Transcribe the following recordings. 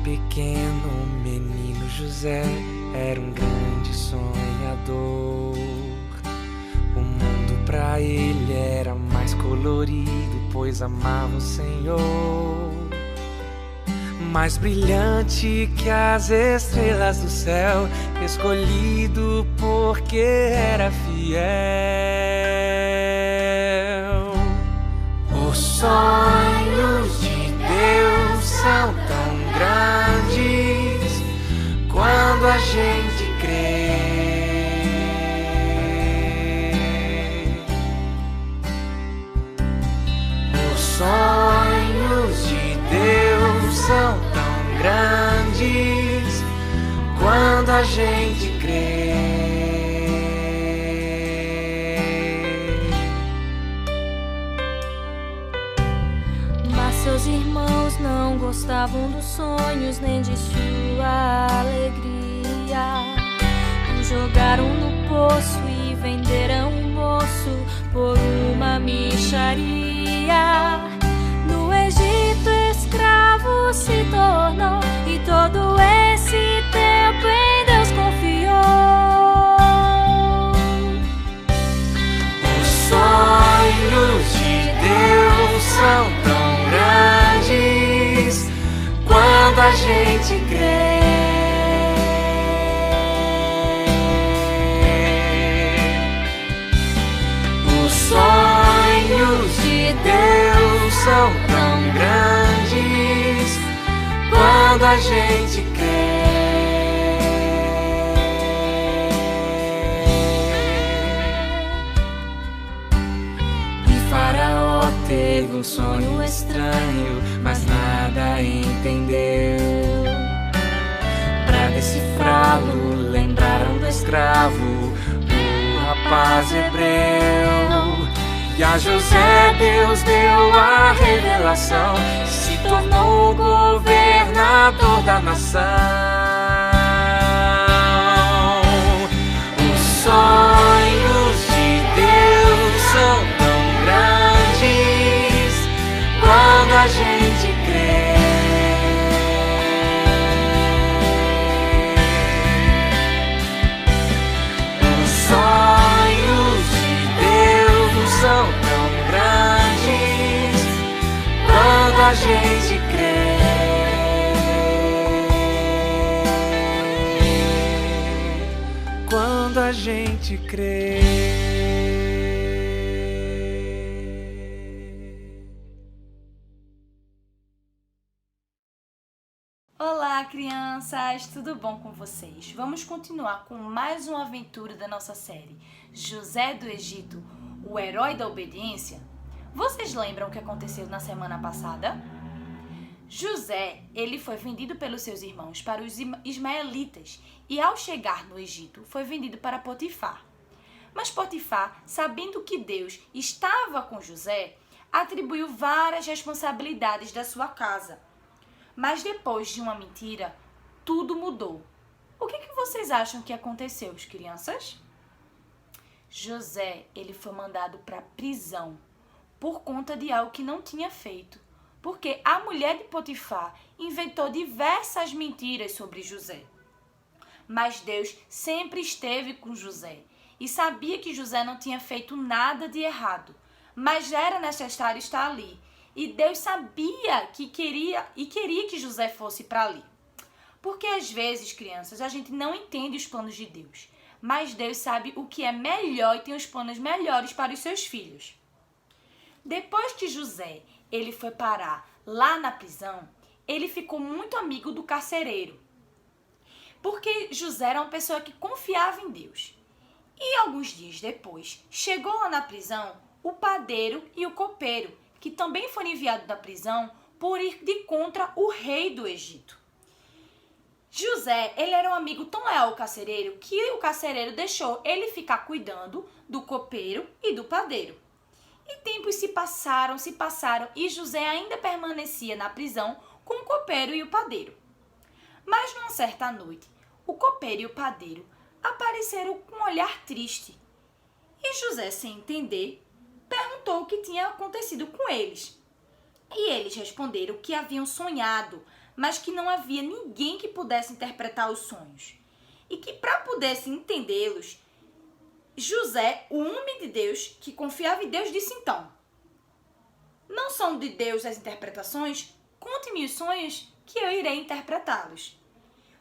pequeno menino José era um grande sonhador. O mundo pra ele era mais colorido, pois amava o Senhor. Mais brilhante que as estrelas do céu, escolhido porque era fiel. Os sonhos de Deus são tão grandes quando a gente crê. Os sonhos de Deus são tão grandes quando a gente crê. Mas seus irmãos não gostavam dos sonhos nem de sua alegria. O jogaram no poço e venderam o moço por uma mixaria. No Egito escravo se tornou e todo esse tempo em Deus confiou. Os sonhos de Deus são tão grandes quando a gente crê. Os sonhos de Deus são tão grandes quando a gente crê. E Faraó teve um sonho estranho, mas nada entendeu. Pra decifrá-lo, lembraram do escravo, o rapaz hebreu. E a José Deus deu a revelação, se tornou o governador da nação. Os sonhos de Deus são tão grandes quando a gente crê. Os sonhos de Deus são tão grandes quando a gente crê. Quando a gente crê. Olá, crianças! Tudo bom com vocês? Vamos continuar com mais uma aventura da nossa série José do Egito, o herói da obediência. Vocês lembram o que aconteceu na semana passada? José, ele foi vendido pelos seus irmãos para os ismaelitas e ao chegar no Egito foi vendido para Potifar. Mas Potifar, sabendo que Deus estava com José, atribuiu várias responsabilidades da sua casa. Mas depois de uma mentira, tudo mudou. O que vocês acham que aconteceu, crianças? José, ele foi mandado para a prisão por conta de algo que não tinha feito. Porque a mulher de Potifar inventou diversas mentiras sobre José. Mas Deus sempre esteve com José e sabia que José não tinha feito nada de errado, mas era necessário estar ali. E Deus sabia que queria que José fosse para ali. Porque às vezes, crianças, a gente não entende os planos de Deus, mas Deus sabe o que é melhor e tem os planos melhores para os seus filhos. Depois que José ele foi parar lá na prisão, ele ficou muito amigo do carcereiro. Porque José era uma pessoa que confiava em Deus. E alguns dias depois, chegou lá na prisão o padeiro e o copeiro, que também foram enviados da prisão por ir de contra o rei do Egito. José, ele era um amigo tão leal ao carcereiro que o carcereiro deixou ele ficar cuidando do copeiro e do padeiro. E tempos se passaram e José ainda permanecia na prisão com o copeiro e o padeiro. Mas numa certa noite, o copeiro e o padeiro apareceram com um olhar triste. E José, sem entender, perguntou o que tinha acontecido com eles. E eles responderam que haviam sonhado, mas que não havia ninguém que pudesse interpretar os sonhos. E que para pudesse entendê-los, José, o homem de Deus, que confiava em Deus, disse então: não são de Deus as interpretações? Conte-me os sonhos que eu irei interpretá-los.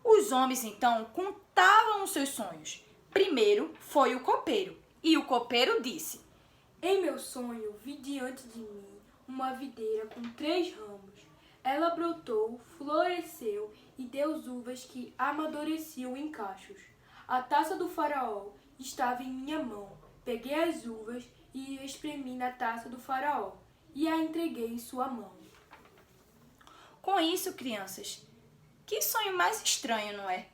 Os homens então contavam os seus sonhos. Primeiro foi o copeiro, e o copeiro disse: em meu sonho vi diante de mim uma videira com 3 ramos. Ela brotou, floresceu e deu uvas que amadureciam em cachos. A taça do faraó estava em minha mão. Peguei as uvas e espremi na taça do faraó e a entreguei em sua mão. Com isso, crianças, que sonho mais estranho, não é?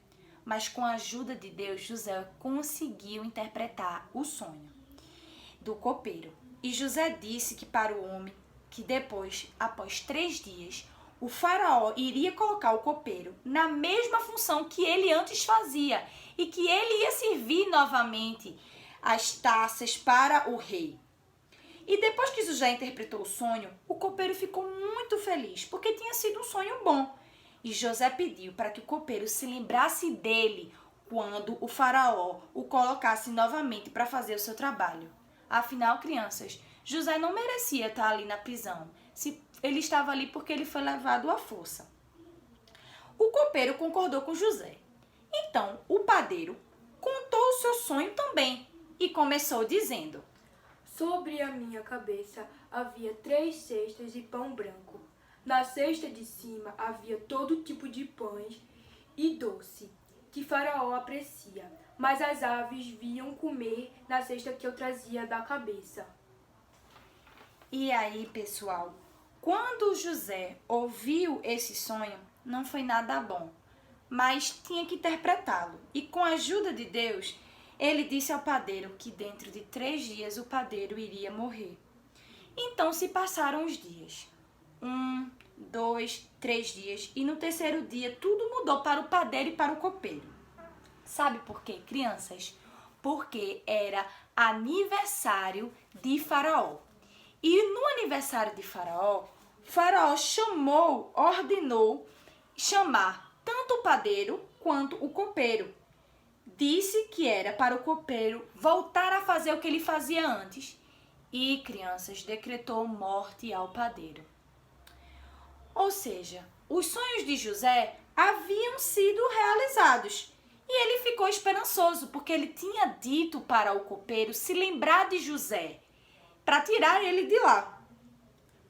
Mas com a ajuda de Deus, José conseguiu interpretar o sonho do copeiro. E José disse que para o homem que depois, após 3 dias, o faraó iria colocar o copeiro na mesma função que ele antes fazia e que ele ia servir novamente as taças para o rei. E depois que José interpretou o sonho, o copeiro ficou muito feliz, porque tinha sido um sonho bom. E José pediu para que o copeiro se lembrasse dele quando o faraó o colocasse novamente para fazer o seu trabalho. Afinal, crianças, José não merecia estar ali na prisão. Ele estava ali porque ele foi levado à força. O copeiro concordou com José. Então, o padeiro contou o seu sonho também e começou dizendo: sobre a minha cabeça havia 3 cestas de pão branco. Na cesta de cima havia todo tipo de pães e doce, que Faraó aprecia, mas as aves vinham comer na cesta que eu trazia da cabeça. E aí, pessoal, quando José ouviu esse sonho, não foi nada bom, mas tinha que interpretá-lo. E com a ajuda de Deus, ele disse ao padeiro que dentro de 3 dias o padeiro iria morrer. Então se passaram os dias. 1, 2, 3 dias. E no 3º dia tudo mudou para o padeiro e para o copeiro. Sabe por quê, crianças? Porque era aniversário de Faraó. E no aniversário de Faraó, Faraó ordenou chamar tanto o padeiro quanto o copeiro. Disse que era para o copeiro voltar a fazer o que ele fazia antes. E, crianças, decretou morte ao padeiro. Ou seja, os sonhos de José haviam sido realizados. E ele ficou esperançoso, porque ele tinha dito para o copeiro se lembrar de José, para tirar ele de lá,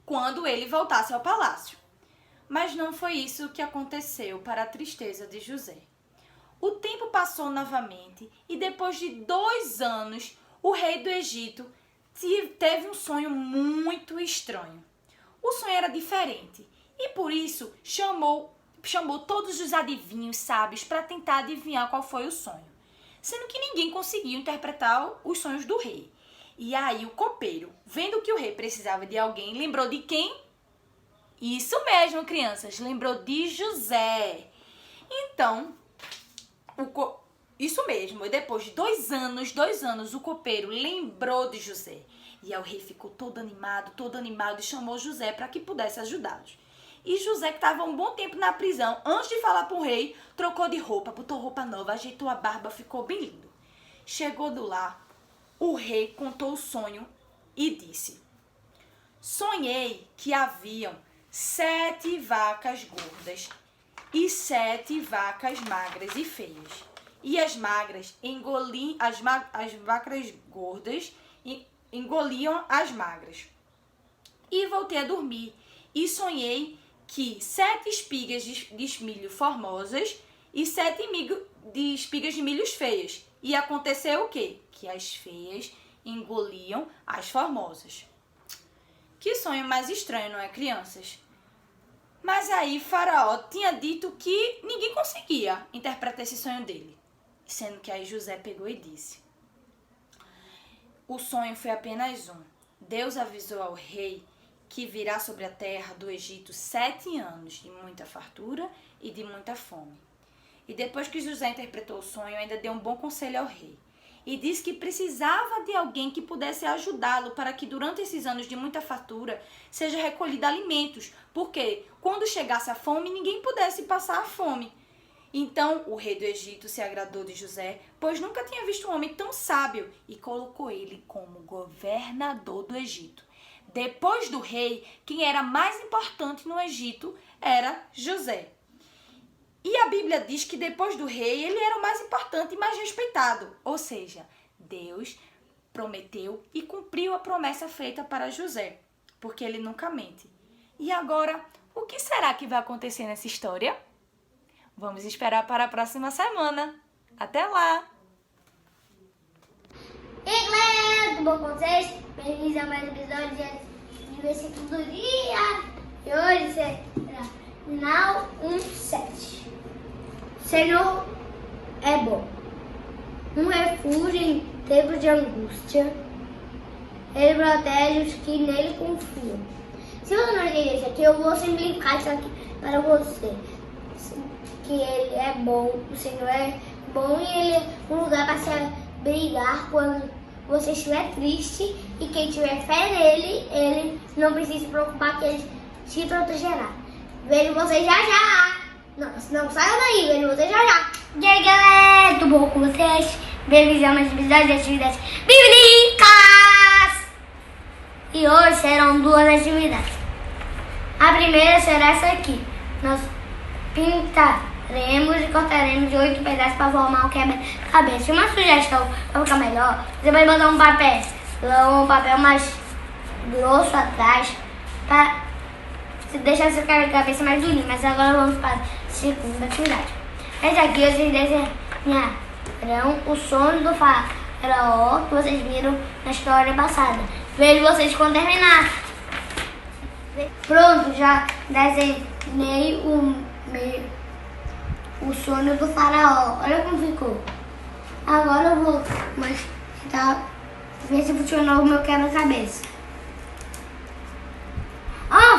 quando ele voltasse ao palácio. Mas não foi isso que aconteceu, para a tristeza de José. O tempo passou novamente e depois de 2 anos, o rei do Egito teve um sonho muito estranho. O sonho era diferente e por isso chamou todos os adivinhos sábios para tentar adivinhar qual foi o sonho, sendo que ninguém conseguiu interpretar os sonhos do rei. E aí o copeiro, vendo que o rei precisava de alguém, lembrou de quem? Isso mesmo, crianças, lembrou de José. Então, isso mesmo, e depois de 2 anos, o copeiro lembrou de José. E aí o rei ficou todo animado e chamou José para que pudesse ajudá-los. E José, que estava um bom tempo na prisão, antes de falar para o rei, trocou de roupa, botou roupa nova, ajeitou a barba, ficou bem lindo. Chegou do lar, o rei contou o sonho e disse: sonhei que haviam 7 vacas gordas e 7 vacas magras e feias. E as magras as vacas gordas engoliam as magras. E voltei a dormir e sonhei que 7 espigas de milho formosas e 7 espigas de milhos feias. E aconteceu o quê? Que as feias engoliam as formosas. Que sonho mais estranho, não é, crianças? Mas aí Faraó tinha dito que ninguém conseguia interpretar esse sonho dele. Sendo que aí José pegou e disse: o sonho foi apenas um. Deus avisou ao rei que virá sobre a terra do Egito 7 anos de muita fartura e de muita fome. E depois que José interpretou o sonho, ainda deu um bom conselho ao rei. e disse que precisava de alguém que pudesse ajudá-lo para que durante esses anos de muita fartura seja recolhido alimentos, porque quando chegasse a fome ninguém pudesse passar a fome. Então o rei do Egito se agradou de José, pois nunca tinha visto um homem tão sábio, e colocou ele como governador do Egito. Depois do rei, quem era mais importante no Egito era José. E a Bíblia diz que depois do rei, ele era o mais importante e mais respeitado. Ou seja, Deus prometeu e cumpriu a promessa feita para José, porque ele nunca mente. E agora, o que será que vai acontecer nessa história? Vamos esperar para a próxima semana. Até lá! E galera, tudo bom com vocês? Bem-vindos a mais um episódio de Versículo do Dia. E hoje será Final 1:7. Senhor é bom, um refúgio em tempos de angústia. Ele protege os que nele confiam. Se você não entender isso aqui, eu vou simplificar isso aqui para você. Que ele é bom, o Senhor é bom e ele é um lugar para se abrigar quando você estiver triste, e quem tiver fé nele, ele não precisa se preocupar que ele te protegerá. Vejo vocês já já! Não saiam daí, vejo vocês já já! E aí galera, tudo bom com vocês? Bem-vindos a mais um episódio de atividades bíblicas! E hoje serão duas atividades. A primeira será essa aqui. Nós pintaremos e cortaremos de 8 pedaços para formar um quebra-cabeça. Uma sugestão para ficar melhor, você vai botar um papel mais grosso atrás para deixar seu quebra-cabeça mais durinho. Mas agora vamos para a segunda atividade. Essa aqui vocês desenharão o sono do faraó que vocês viram na história passada. Vejo vocês quando terminar. Pronto, já desenhei o sonho do faraó. Olha como ficou. Agora eu vou ver se funcionou o meu quebra-cabeça.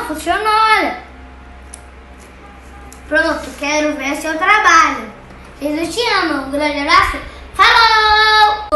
Funcionou, olha. Pronto, quero ver seu trabalho. Jesus te ama. Um grande abraço. Falou!